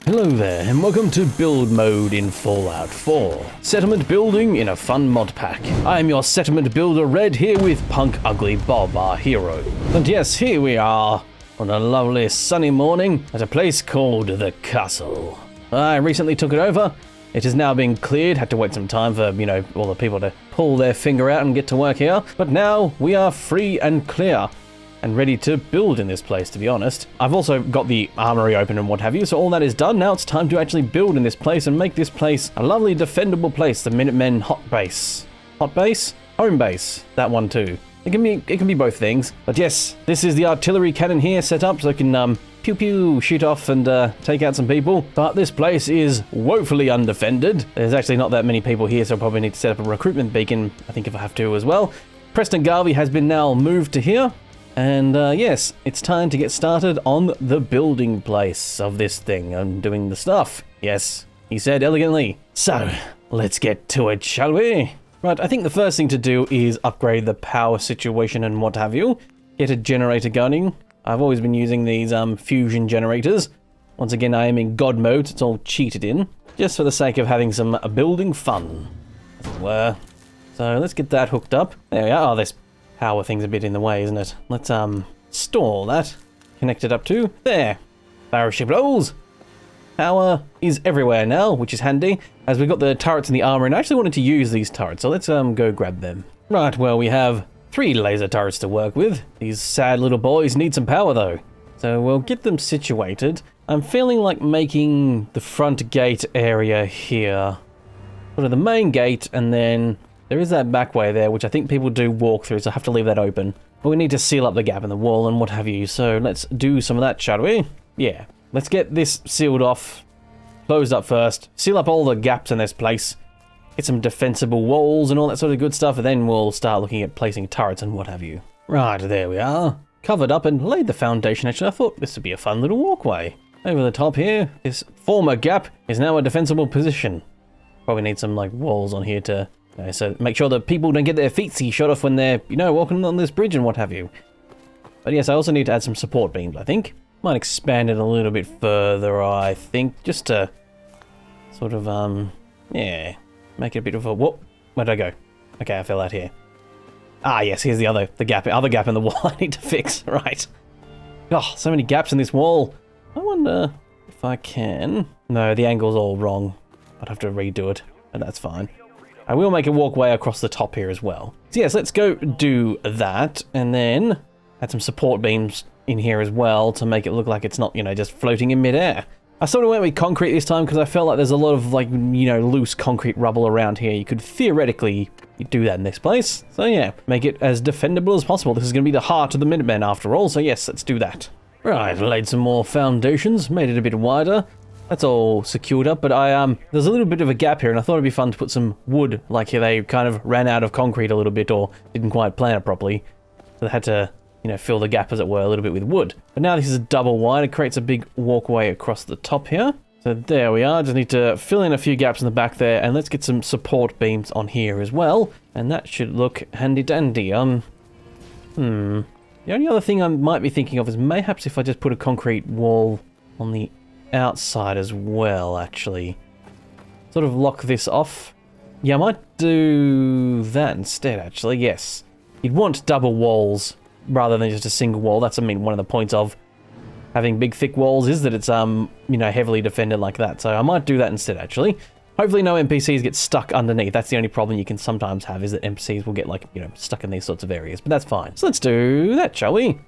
Hello there, and welcome to Build Mode in Fallout 4. Settlement building in a fun mod pack. I am your settlement builder Red, here with Punk Ugly Bob, our hero. And yes, here we are, on a lovely sunny morning, at a place called the Castle. I recently took it over. It has now been cleared, had to wait some time for, all the people to pull their finger out and get to work here. But now, we are free and clear. And ready to build in this place, to be honest. I've also got the armory open and what have you, so all that is done. Now it's time to actually build in this place and make this place a lovely defendable place, the Minutemen hot base. Hot base? Home base. That one too. It can be both things. But yes, this is the artillery cannon here set up so it can pew pew shoot off and take out some people. But this place is woefully undefended. There's actually not that many people here, so I'll probably need to set up a recruitment beacon, I think, if I have to as well. Preston Garvey has been now moved to here. And yes, it's time to get started on the building place of this thing and doing the stuff. Yes, he said elegantly. So, let's get to it, shall we? Right, I think the first thing to do is upgrade the power situation and what have you. Get a generator gunning. I've always been using these fusion generators. Once again, I am in God mode, it's all cheated in. Just for the sake of having some building fun, as it were. So let's get that hooked up. There we are. Oh, this power thing's a bit in the way, isn't it? Let's store that. Connect it up to there. Barrowship rolls. Power is everywhere now, which is handy, as we've got the turrets and the armor, and I actually wanted to use these turrets, so let's go grab them. Right, well, we have 3 laser turrets to work with. These sad little boys need some power though, so we'll get them situated. I'm feeling like making the front gate area here sort of the main gate, and then there is that back way there, which I think people do walk through, so I have to leave that open. But we need to seal up the gap in the wall and what have you, so let's do some of that, shall we? Yeah, let's get this sealed off, closed up first, seal up all the gaps in this place, get some defensible walls and all that sort of good stuff, and then we'll start looking at placing turrets and what have you. Right, there we are. Covered up and laid the foundation. Actually, I thought this would be a fun little walkway. Over the top here, this former gap is now a defensible position. Probably need some, walls on here to... so make sure that people don't get their feetsies shot off when they're, walking on this bridge and what have you. But yes, I also need to add some support beams, I think. Might expand it a little bit further, I think, just to sort of, yeah, make it a bit of a... Whoop, where'd I go? Okay, I fell out here. Ah, yes, here's the other gap in the wall I need to fix, right. Oh, so many gaps in this wall. I wonder if I can... No, the angle's all wrong. I'd have to redo it, but that's fine. I will make a walkway across the top here as well. So yes, let's go do that, and then add some support beams in here as well to make it look like it's not, just floating in midair. I sort of went with concrete this time because I felt like there's a lot of, loose concrete rubble around here. You could theoretically do that in this place. So yeah, make it as defendable as possible. This is going to be the heart of the Minutemen after all, so yes, let's do that. Right, laid some more foundations, made it a bit wider. That's all secured up, but there's a little bit of a gap here, and I thought it'd be fun to put some wood, like they kind of ran out of concrete a little bit, or didn't quite plan it properly. So they had to, fill the gap, as it were, a little bit with wood. But now this is a double wide, it creates a big walkway across the top here. So there we are, just need to fill in a few gaps in the back there, and let's get some support beams on here as well. And that should look handy dandy. The only other thing I might be thinking of is mayhaps if I just put a concrete wall on the outside as well, actually. Sort of lock this off. Yeah, I might do that instead, actually, yes. You'd want double walls rather than just a single wall. That's, one of the points of having big, thick walls is that it's, heavily defended like that. So I might do that instead, actually. Hopefully no NPCs get stuck underneath. That's the only problem you can sometimes have, is that NPCs will get, stuck in these sorts of areas. But that's fine. So let's do that, shall we?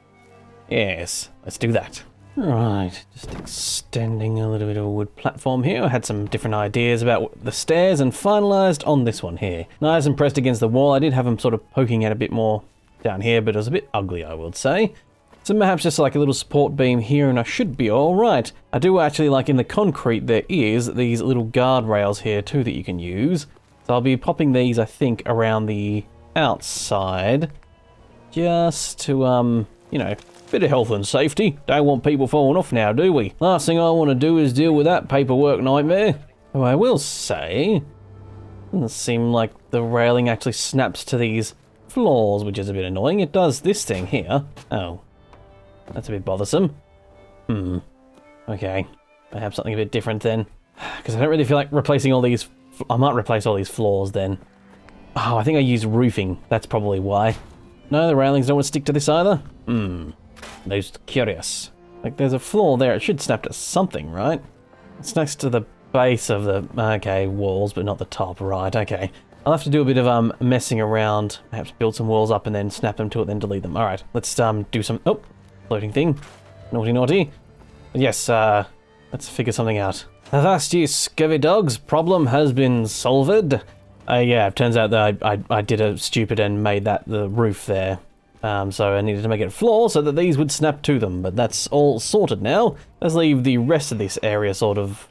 Yes, let's do that. Right, just extending a little bit of a wood platform here. I had some different ideas about the stairs and finalised on this one here. Nice and pressed against the wall. I did have them sort of poking out a bit more down here, but it was a bit ugly, I would say. So perhaps just like a little support beam here and I should be alright. I do actually like in the concrete there is these little guardrails here too that you can use. So I'll be popping these, I think, around the outside. Just to, bit of health and safety. Don't want people falling off now, do we? Last thing I want to do is deal with that paperwork nightmare. Though I will say, doesn't seem like the railing actually snaps to these floors, which is a bit annoying. It does this thing here. Oh, that's a bit bothersome. Okay. I have something a bit different then. Because I don't really feel like replacing all these... I might replace all these floors then. Oh, I think I use roofing. That's probably why. No, the railings don't want to stick to this either? Most curious. Like, there's a floor there. It should snap to something, right? It's next to the base of the... Okay, walls, but not the top. Right, okay. I'll have to do a bit of messing around. Perhaps build some walls up and then snap them to it, then delete them. Alright, let's do some... Oh, floating thing. Naughty, naughty. Yes, let's figure something out. Avast ye scurvy dogs, problem has been solved. Yeah, it turns out that I did a stupid and made that the roof there. So I needed to make it floor so that these would snap to them, but that's all sorted now. Let's leave the rest of this area sort of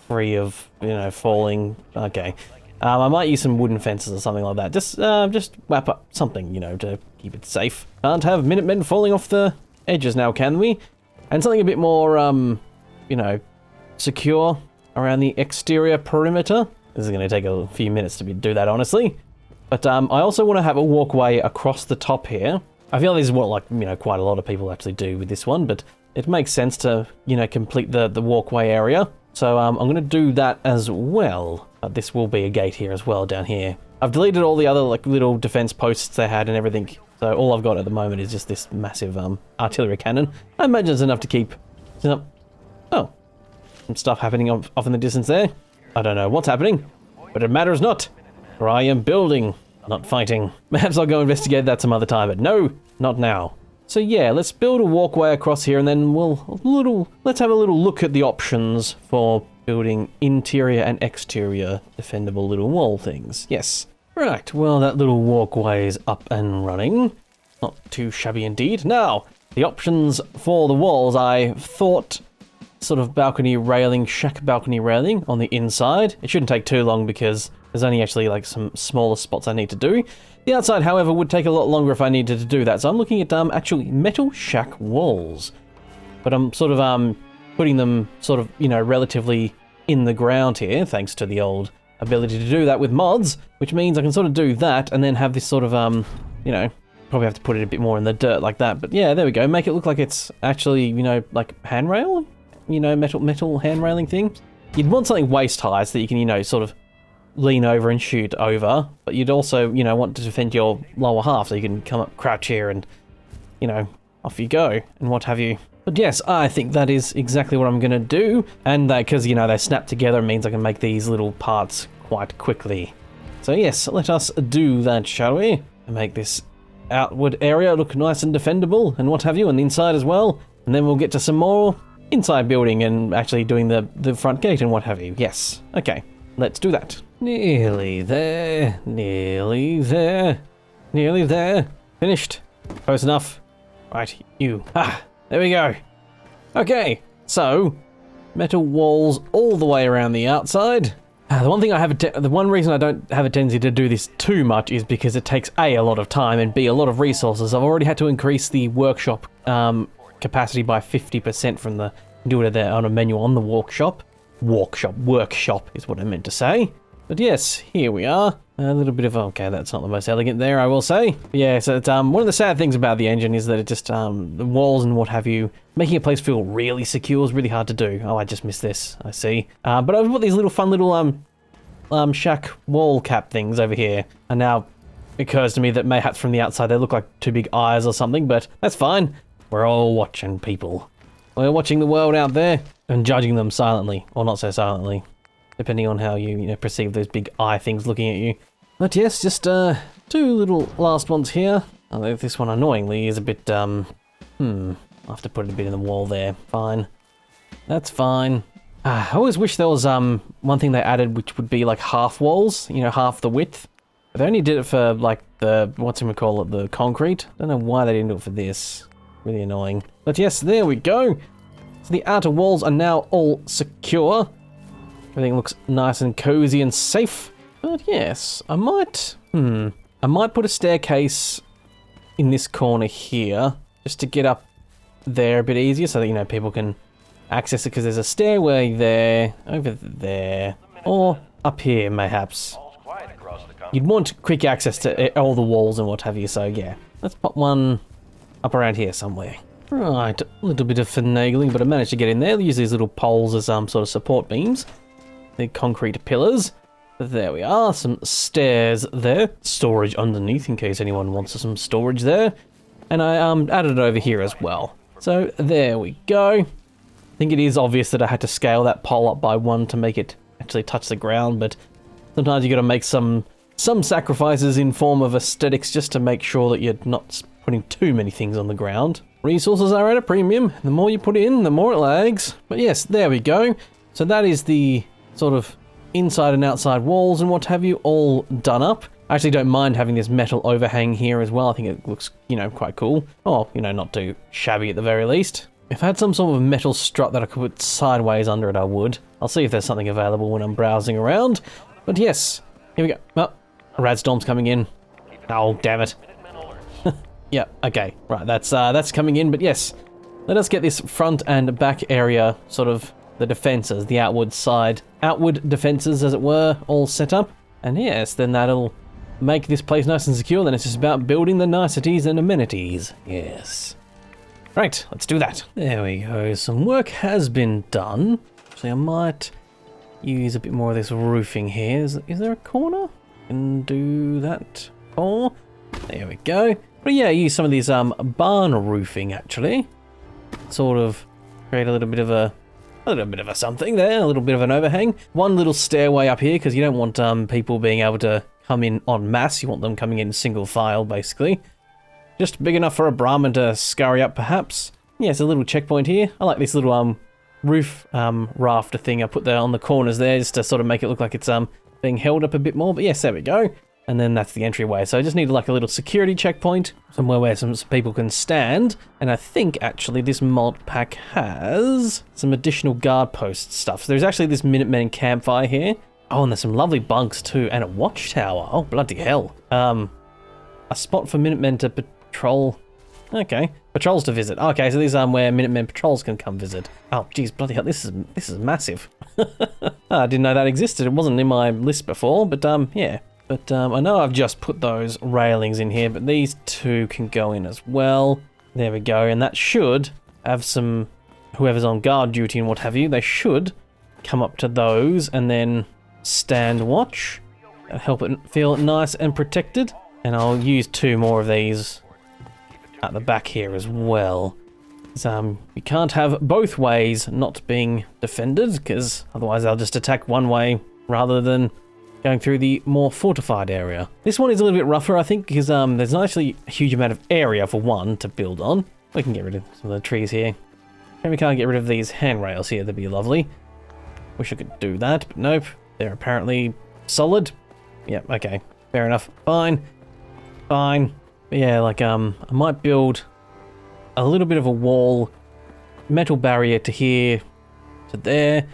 free of, you know, falling. Okay. I might use some wooden fences or something like that. Just wrap up something, you know, to keep it safe. Can't have Minutemen falling off the edges now, can we? And something a bit more, you know, secure around the exterior perimeter. This is going to take a few minutes to do that, honestly. But I also want to have a walkway across the top here. I feel like this is what, like, you know, quite a lot of people actually do with this one, but it makes sense to, you know, complete the walkway area. So I'm going to do that as well. But this will be a gate here as well, down here. I've deleted all the other, like, little defense posts they had and everything. So all I've got at the moment is just this massive artillery cannon. I imagine it's enough to keep... Oh, some stuff happening off in the distance there. I don't know what's happening, but it matters not. For I am building, not fighting. Perhaps I'll go investigate that some other time, but no, not now. So yeah, let's build a walkway across here, and then let's have a little look at the options for building interior and exterior defendable little wall things. Yes. Right, well, that little walkway is up and running. Not too shabby indeed. Now, the options for the walls, I thought sort of balcony railing, shack balcony railing on the inside. It shouldn't take too long because there's only actually like some smaller spots I need to do. The outside, however, would take a lot longer if I needed to do that. So I'm looking at actually metal shack walls. But I'm sort of putting them sort of, you know, relatively in the ground here, thanks to the old ability to do that with mods, which means I can sort of do that and then have this sort of, you know, probably have to put it a bit more in the dirt like that. But yeah, there we go. Make it look like it's actually, you know, like handrail, you know, metal hand railing thing. You'd want something waist high so that you can, you know, sort of lean over and shoot over, but you'd also, you know, want to defend your lower half so you can come up, crouch here and, you know, off you go and what have you. But yes, I think that is exactly what I'm going to do, and because, you know, they snap together, it means I can make these little parts quite quickly. So yes, let us do that, shall we? And make this outward area look nice and defendable and what have you, and the inside as well, and then we'll get to some more inside building and actually doing the front gate and what have you. Yes, okay, let's do that. Nearly there, nearly there, nearly there. Finished. Close enough. Right, you. There we go. Okay, so metal walls all the way around the outside. The one thing I have, the one reason I don't have a tendency to do this too much is because it takes A, a lot of time, and B, a lot of resources. I've already had to increase the workshop capacity by 50% from the, do it there on a menu on the workshop is what I meant to say. But yes, here we are. A little bit of, okay, that's not the most elegant there, I will say. But yeah, so it's, one of the sad things about the engine is that it just, the walls and what have you, making a place feel really secure is really hard to do. Oh, I just missed this, I see. But I've put these little fun little, shack wall cap things over here. And now it occurs to me that mayhaps from the outside they look like two big eyes or something, but that's fine. We're all watching, people. We're watching the world out there and judging them silently, or not so silently, depending on how you know, perceive those big eye things looking at you. But yes, just two little last ones here. Although this one annoyingly is a bit, I'll have to put it a bit in the wall there. Fine. That's fine. I always wish there was one thing they added which would be like half walls, you know, half the width. But they only did it for like the, whatchamacallit, the concrete. I don't know why they didn't do it for this. Really annoying. But yes, there we go. So the outer walls are now all secure. Everything looks nice and cozy and safe. But yes, I might put a staircase in this corner here just to get up there a bit easier so that, you know, people can access it, because there's a stairway there, over there, or up here mayhaps. You'd want quick access to all the walls and what have you, so yeah. Let's pop one up around here somewhere. Right, a little bit of finagling, but I managed to get in there. Use these little poles as sort of support beams. The concrete pillars. There we are, some stairs there. Storage underneath in case anyone wants some storage there. And I added it over here as well. So there we go. I think it is obvious that I had to scale that pole up by 1 to make it actually touch the ground, but sometimes you got to make some sacrifices in form of aesthetics just to make sure that you're not putting too many things on the ground. Resources are at a premium. The more you put in, the more it lags. But yes, there we go. So that is the sort of inside and outside walls and what have you all done up. I actually don't mind having this metal overhang here as well. I think it looks, quite cool. Oh, not too shabby at the very least. If I had some sort of metal strut that I could put sideways under it, I would. I'll see if there's something available when I'm browsing around. But yes, here we go. Oh, a radstorm's coming in. Oh, damn it. Yeah, okay, right, that's coming in, but yes, let us get this front and back area, sort of the defenses, the outward defenses, as it were, all set up. And yes, then that'll make this place nice and secure. Then it's just about building the niceties and amenities. Yes. Right, let's do that. There we go, some work has been done. Actually, I might use a bit more of this roofing here. Is there a corner? I can do that. Oh, there we go. But yeah, use some of these barn roofing actually. Sort of create a little bit of a something there, a little bit of an overhang. One little stairway up here because you don't want people being able to come in en masse. You want them coming in single file basically. Just big enough for a Brahmin to scurry up perhaps. Yeah, it's a little checkpoint here. I like this little roof rafter thing I put there on the corners there just to sort of make it look like it's being held up a bit more. But yes, there we go. And then that's the entryway. So I just need like a little security checkpoint, somewhere where some people can stand. And I think actually this mod pack has some additional guard post stuff. So there's actually this Minutemen campfire here. Oh, and there's some lovely bunks too, and a watchtower. Oh, bloody hell. A spot for Minutemen to patrol. Okay, patrols to visit. Okay, so these are where Minutemen patrols can come visit. Oh, geez, bloody hell, this is massive. I didn't know that existed. It wasn't in my list before, but yeah. But I know I've just put those railings in here, but these two can go in as well. There we go, and that should have some, whoever's on guard duty and what have you, they should come up to those and then stand watch. That'll help it feel nice and protected. And I'll use 2 more of these at the back here as well. You can't have both ways not being defended, because otherwise they'll just attack one way rather than going through the more fortified area. This one is a little bit rougher, I think, because there's not actually a huge amount of area for one to build on. We can get rid of some of the trees here. And we can't get rid of these handrails here, that'd be lovely. Wish I could do that, but nope. They're apparently solid. Yep, okay, fair enough. Fine. But yeah, like, I might build a little bit of a wall, metal barrier to here, to there.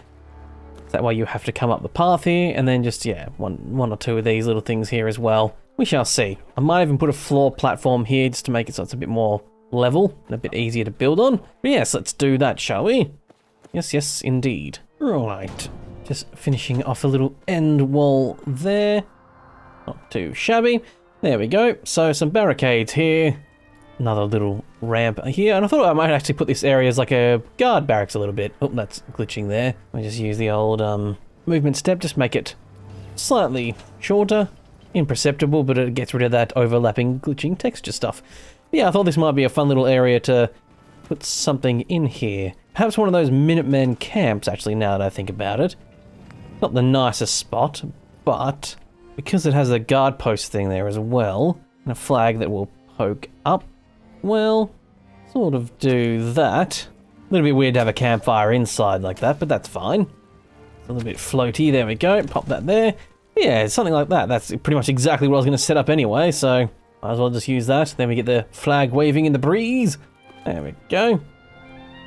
That way you have to come up the path here, and then just, yeah, one or 2 of these little things here as well. We shall see. I might even put a floor platform here just to make it so it's a bit more level and a bit easier to build on. But yes, let's do that, shall we? Yes, indeed. Right, just finishing off a little end wall there. Not too shabby. There we go. So some barricades here. Another little ramp here, and I thought I might actually put this area as like a guard barracks a little bit. Oh, that's glitching there. I just use the old movement step, just make it slightly shorter, imperceptible, but it gets rid of that overlapping glitching texture stuff. Yeah, I thought this might be a fun little area to put something in here. Perhaps one of those Minutemen camps, actually, now that I think about it. Not the nicest spot, but because it has a guard post thing there as well, and a flag that will poke up, well, sort of do that. A little bit weird to have a campfire inside like that, but that's fine. A little bit floaty, there we go, pop that there. Yeah, something like that. That's pretty much exactly what I was going to set up anyway, so might as well just use that. Then we get the flag waving in the breeze. There we go.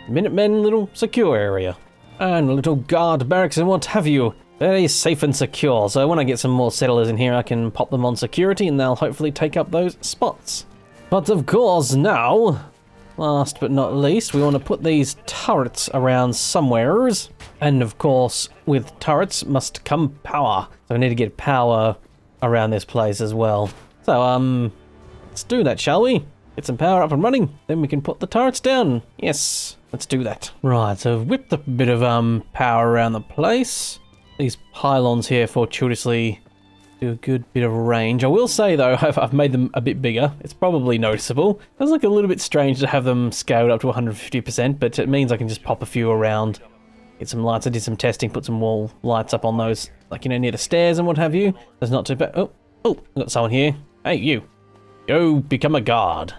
Minutemen little secure area. And a little guard barracks and what have you. Very safe and secure, so when I get some more settlers in here, I can pop them on security and they'll hopefully take up those spots. But of course now, last but not least, we want to put these turrets around somewheres. And of course, with turrets must come power. So we need to get power around this place as well. So, let's do that, shall we? get some power up and running, then we can put the turrets down. Yes, let's do that. Right, so I've whipped a bit of power around the place. These pylons here fortuitously do a good bit of range. I will say though, I've made them a bit bigger. It's probably noticeable. It does look a little bit strange to have them scaled up to 150%, but it means I can just pop a few around, get some lights. I did some testing, put some wall lights up on those, like, you know, near the stairs and what have you. That's not too bad. Oh, I've got someone here. Hey, you. Go become a guard.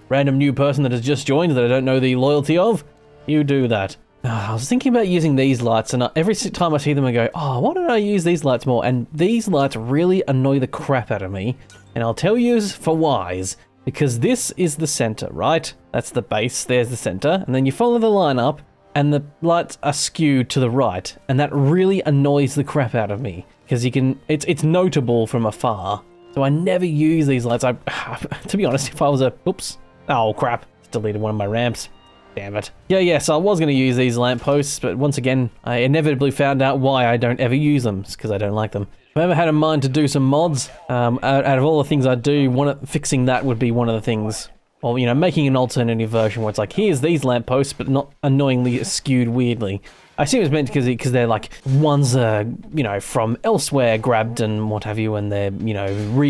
Random new person that has just joined that I don't know the loyalty of. You do that. I was thinking about using these lights, and every time I see them I go, oh, why don't I use these lights more? And these lights really annoy the crap out of me. And I'll tell you for whys. Because this is the center, right? That's the base, there's the center. And then you follow the line up, and the lights are skewed to the right. And that really annoys the crap out of me. Because you can, it's notable from afar. So I never use these lights. To be honest, if I was oops. Oh crap, it's deleted one of my ramps. Damn it. Yeah, so I was going to use these lampposts, but once again, I inevitably found out why I don't ever use them. It's because I don't like them. If I ever had in mind to do some mods, out of all the things I do, fixing that would be one of the things. Or, you know, making an alternative version where it's like, here's these lampposts, but not annoyingly skewed weirdly. I assume it's meant because they're like, ones are, you know, from elsewhere grabbed and what have you, and they're, you know,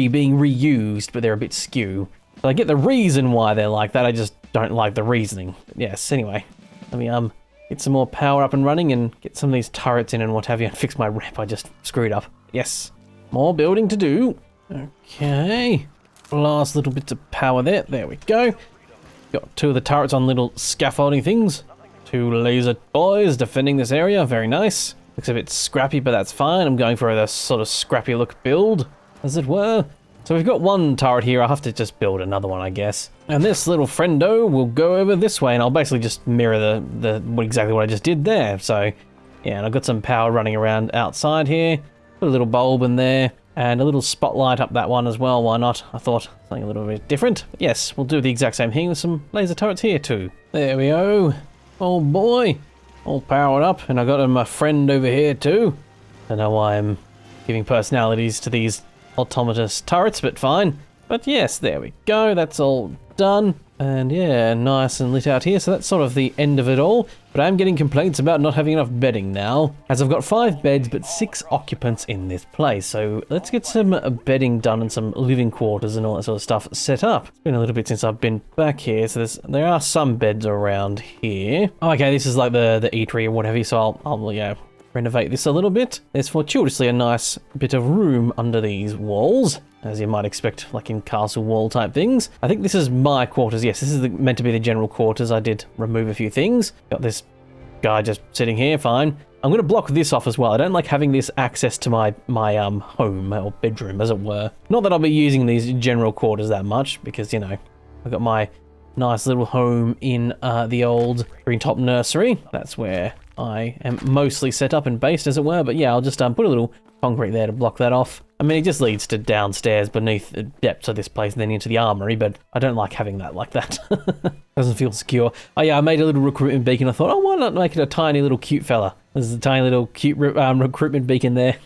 being reused, but they're a bit skew. So I get the reason why they're like that, I just don't like the reasoning. But yes, anyway, let me get some more power up and running and get some of these turrets in and what have you, and fix my ramp I just screwed up. Yes, more building to do. Okay, last little bits of power there. There we go. Got two of the turrets on little scaffolding things. Two laser boys defending this area. Very nice. Looks a bit scrappy, but that's fine. I'm going for a sort of scrappy look build, as it were. So we've got one turret here. I'll have to just build another one, I guess. And this little friendo will go over this way, and I'll basically just mirror exactly what I just did there. So, yeah, and I've got some power running around outside here. Put a little bulb in there, and a little spotlight up that one as well. Why not? I thought something a little bit different. But yes, we'll do the exact same thing with some laser turrets here too. There we go. Oh boy, all powered up, and I got my friend over here too. I don't know why I'm giving personalities to these automatous turrets, but fine. But yes, there we go, that's all done. And yeah, nice and lit out here, so that's sort of the end of it all. But I'm getting complaints about not having enough bedding now, as I've got 5 beds but 6 occupants in this place. So let's get some bedding done and some living quarters and all that sort of stuff set up. It's been a little bit since I've been back here, so there are some beds around here. Oh, okay, this is like the eatery or whatever, so I'll yeah, renovate this a little bit. There's fortuitously a nice bit of room under these walls, as you might expect, like in castle wall type things. I think this is my quarters. Yes, this is meant to be the general quarters. I did remove a few things. Got this guy just sitting here, fine. I'm going to block this off as well. I don't like having this access to my home or bedroom, as it were. Not that I'll be using these general quarters that much, because, you know, I've got my nice little home in the old Green Top Nursery. That's where I am mostly set up and based, as it were. But yeah, I'll just put a little concrete there to block that off. I mean, it just leads to downstairs beneath the depths of this place and then into the armory, but I don't like having that like that. Doesn't feel secure. Oh yeah, I made a little recruitment beacon. I thought, oh, why not make it a tiny little cute fella? There's a tiny little cute recruitment beacon there.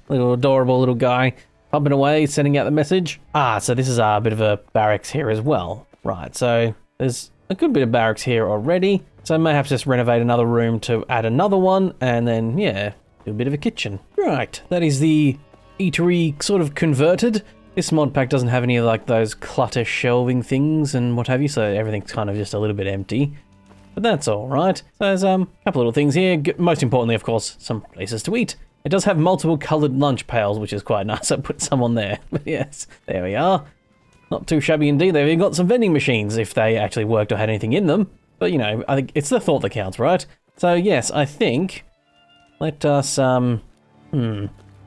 Little adorable little guy pumping away, sending out the message. Ah, so this is a bit of a barracks here as well. Right, so there's a good bit of barracks here already. So I may have to just renovate another room to add another one, and then, yeah, do a bit of a kitchen. Right, that is the eatery sort of converted. This mod pack doesn't have any of like those clutter shelving things and what have you, so everything's kind of just a little bit empty. But that's all right. So there's a couple little things here. Most importantly, of course, some places to eat. It does have multiple coloured lunch pails, which is quite nice. I put some on there. But yes, there we are. Not too shabby indeed. They've even got some vending machines if they actually worked or had anything in them. But you know, I think it's the thought that counts, right? So yes, I think let us I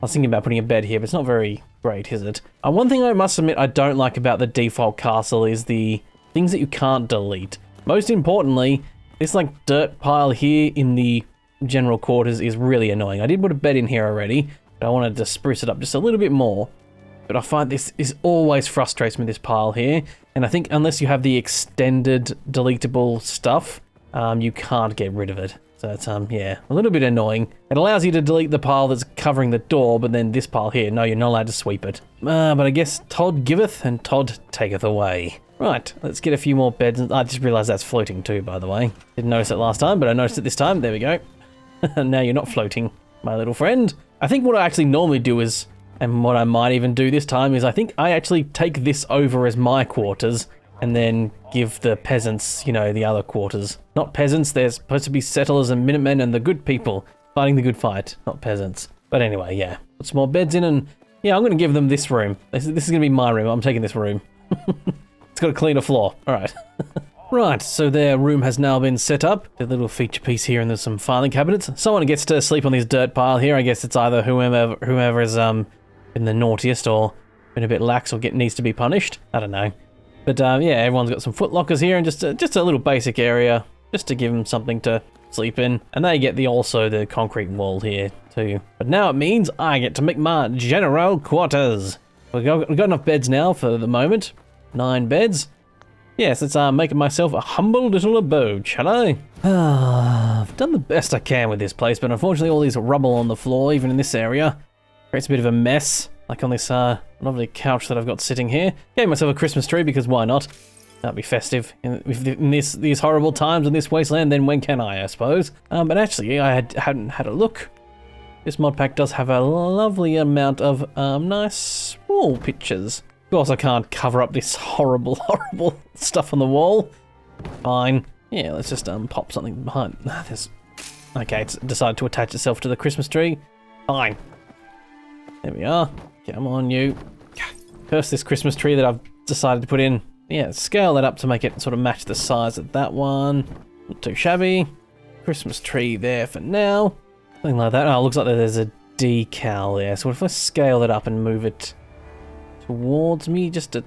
was thinking about putting a bed here, but it's not very great, is it? One thing I must admit I don't like about the default castle is the things that you can't delete. Most importantly, this like dirt pile here in the general quarters is really annoying. I did put a bed in here already, but I wanted to spruce it up just a little bit more. But I find this is always frustrates me, this pile here. And I think unless you have the extended deletable stuff, you can't get rid of it. So it's, yeah, a little bit annoying. It allows you to delete the pile that's covering the door, but then this pile here, no, you're not allowed to sweep it. But I guess Todd giveth and Todd taketh away. Right, let's get a few more beds. I just realised that's floating too, by the way. Didn't notice it last time, but I noticed it this time. There we go. Now you're not floating, my little friend. I think what I actually normally do is, and what I might even do this time, is I think I actually take this over as my quarters and then give the peasants, you know, the other quarters. Not peasants, they're supposed to be settlers and Minutemen and the good people fighting the good fight, not peasants. But anyway, yeah, put some more beds in and yeah, I'm going to give them this room. This is going to be my room. I'm taking this room. It's got a cleaner floor. All right. Right, so their room has now been set up. A little feature piece here and there's some filing cabinets. Someone gets to sleep on this dirt pile here. I guess it's either whoever is been the naughtiest or been a bit lax or needs to be punished. I don't know. But yeah, everyone's got some foot lockers here and just a little basic area just to give them something to sleep in. And they get also the concrete wall here too. But now it means I get to make my general quarters. We've got enough beds now for the moment. 9 beds. Yes, let's make myself a humble little abode, shall I? I've done the best I can with this place, but unfortunately all these rubble on the floor, even in this area, creates a bit of a mess. Like on this lovely couch that I've got sitting here. Gave myself a Christmas tree because why not? That'd be festive in these horrible times in this wasteland. Then when can I suppose? But actually, I hadn't had a look. This mod pack does have a lovely amount of nice wall pictures. Of course, I can't cover up this horrible stuff on the wall. Fine. Yeah, let's just pop something behind. There's okay. It's decided to attach itself to the Christmas tree. Fine. There we are. Come on, you. Curse this Christmas tree that I've decided to put in. Yeah, scale that up to make it sort of match the size of that one. Not too shabby. Christmas tree there for now. Something like that. Oh, it looks like there's a decal there. So what if I scale it up and move it towards me just a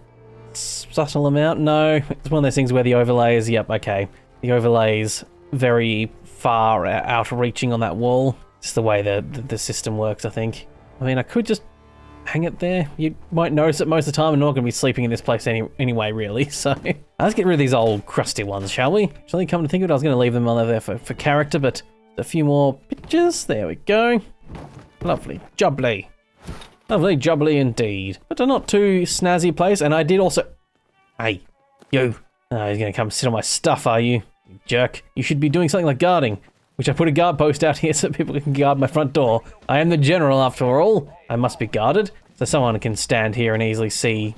subtle amount? No, it's one of those things where the overlay is, yep, okay. The overlay is very far out reaching on that wall. It's the way the system works, I think. I mean, I could just hang it there. You won't notice it most of the time. I'm not going to be sleeping in this place anyway, really. So let's get rid of these old crusty ones, shall we? Actually, come to think of it, I was going to leave them on there for character, but a few more pictures. There we go. Lovely. Jubbly. Lovely jubbly indeed. But a not too snazzy place. And I did also... Hey, you. Oh, he's going to come sit on my stuff, are you? You jerk. You should be doing something like guarding. Which I put a guard post out here so people can guard my front door. I am the general after all. I must be guarded. So someone can stand here and easily see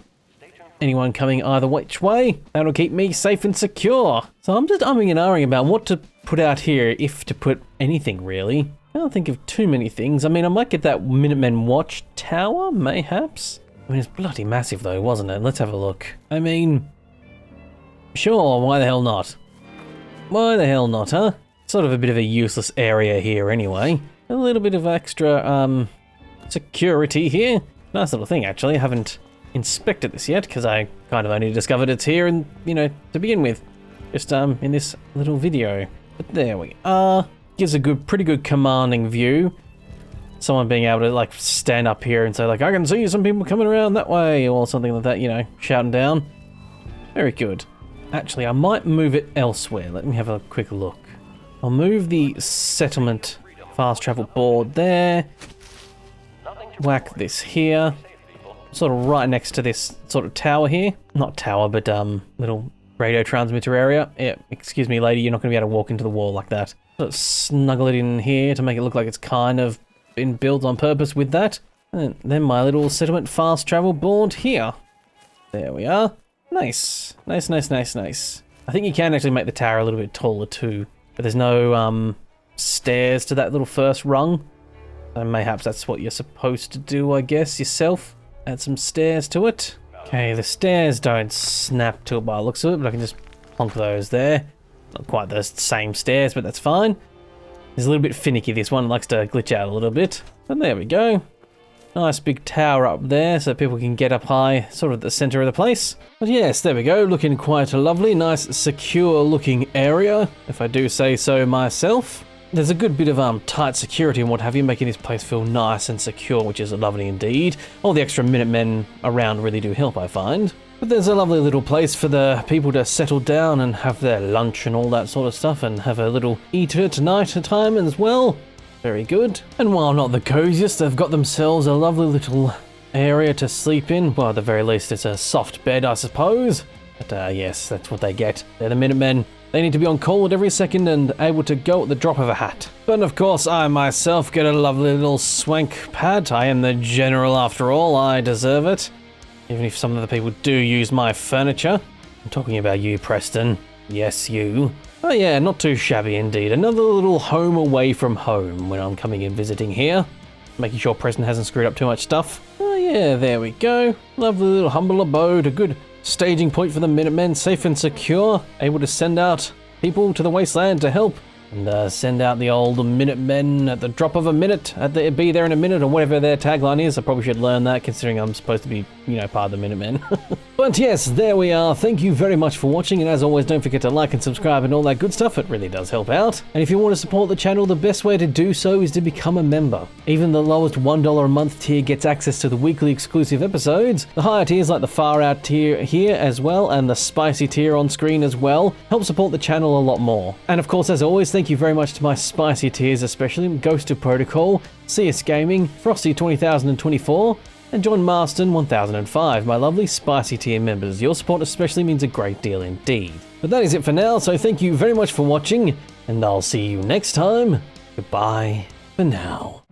anyone coming either which way. That'll keep me safe and secure. So I'm just umming and ahhing about what to put out here, if to put anything really. I don't think of too many things. I mean, I might get that Minutemen watch tower, mayhaps. I mean, it's bloody massive though, wasn't it? Let's have a look. I mean, sure, why the hell not? Why the hell not, huh? Sort of a bit of a useless area here anyway. A little bit of extra security here. Nice little thing actually. I haven't inspected this yet because I kind of only discovered it's here and, you know, to begin with. Just in this little video. But there we are. Gives a pretty good commanding view. Someone being able to like stand up here and say like, I can see some people coming around that way or something like that, you know, shouting down. Very good. Actually, I might move it elsewhere. Let me have a quick look. I'll move the settlement fast travel board there. Whack this here. Sort of right next to this sort of tower here. Not tower, but little radio transmitter area. Yeah, excuse me, lady, you're not going to be able to walk into the wall like that. Sort of snuggle it in here to make it look like it's kind of been built on purpose with that. And then my little settlement fast travel board here. There we are. Nice. Nice, nice, nice, nice. I think you can actually make the tower a little bit taller too. But there's no stairs to that little first rung. So mayhaps that's what you're supposed to do, I guess, yourself. Add some stairs to it. Okay, the stairs don't snap to it by the looks of it, but I can just plonk those there. Not quite the same stairs, but that's fine. It's a little bit finicky, this one. It likes to glitch out a little bit. And there we go. Nice big tower up there so people can get up high, sort of at the center of the place. But yes, there we go, looking quite lovely, nice secure looking area, if I do say so myself. There's a good bit of tight security and what have you, making this place feel nice and secure, which is lovely indeed. All the extra Minutemen around really do help, I find. But there's a lovely little place for the people to settle down and have their lunch and all that sort of stuff, and have a little eater tonight at time as well. Very good. And while not the coziest, they've got themselves a lovely little area to sleep in. Well, at the very least, it's a soft bed, I suppose. But yes, that's what they get. They're the Minutemen. They need to be on call at every second and able to go at the drop of a hat. But of course, I myself get a lovely little swank pad. I am the general after all. I deserve it. Even if some of the people do use my furniture. I'm talking about you, Preston. Yes, you. Oh yeah, not too shabby indeed. Another little home away from home when I'm coming in visiting here. Making sure Preston hasn't screwed up too much stuff. Oh yeah, there we go. Lovely little humble abode. A good staging point for the Minutemen, safe and secure, able to send out people to the Wasteland to help, and send out the old Minutemen at the drop of a minute, be there in a minute, or whatever their tagline is. I probably should learn that, considering I'm supposed to be, part of the Minutemen. But yes, there we are. Thank you very much for watching, and as always, don't forget to like and subscribe and all that good stuff. It really does help out. And if you want to support the channel, the best way to do so is to become a member. Even the lowest $1 a month tier gets access to the weekly exclusive episodes. The higher tiers, like the Far Out tier here as well, and the Spicy tier on screen as well, help support the channel a lot more. And of course, as always, thank you very much to my Spicy tiers, especially Ghost of Protocol, CS Gaming, Frosty 20024, and John Marston 1005, my lovely Spicy tier members. Your support especially means a great deal indeed. But that is it for now, so thank you very much for watching, and I'll see you next time. Goodbye for now.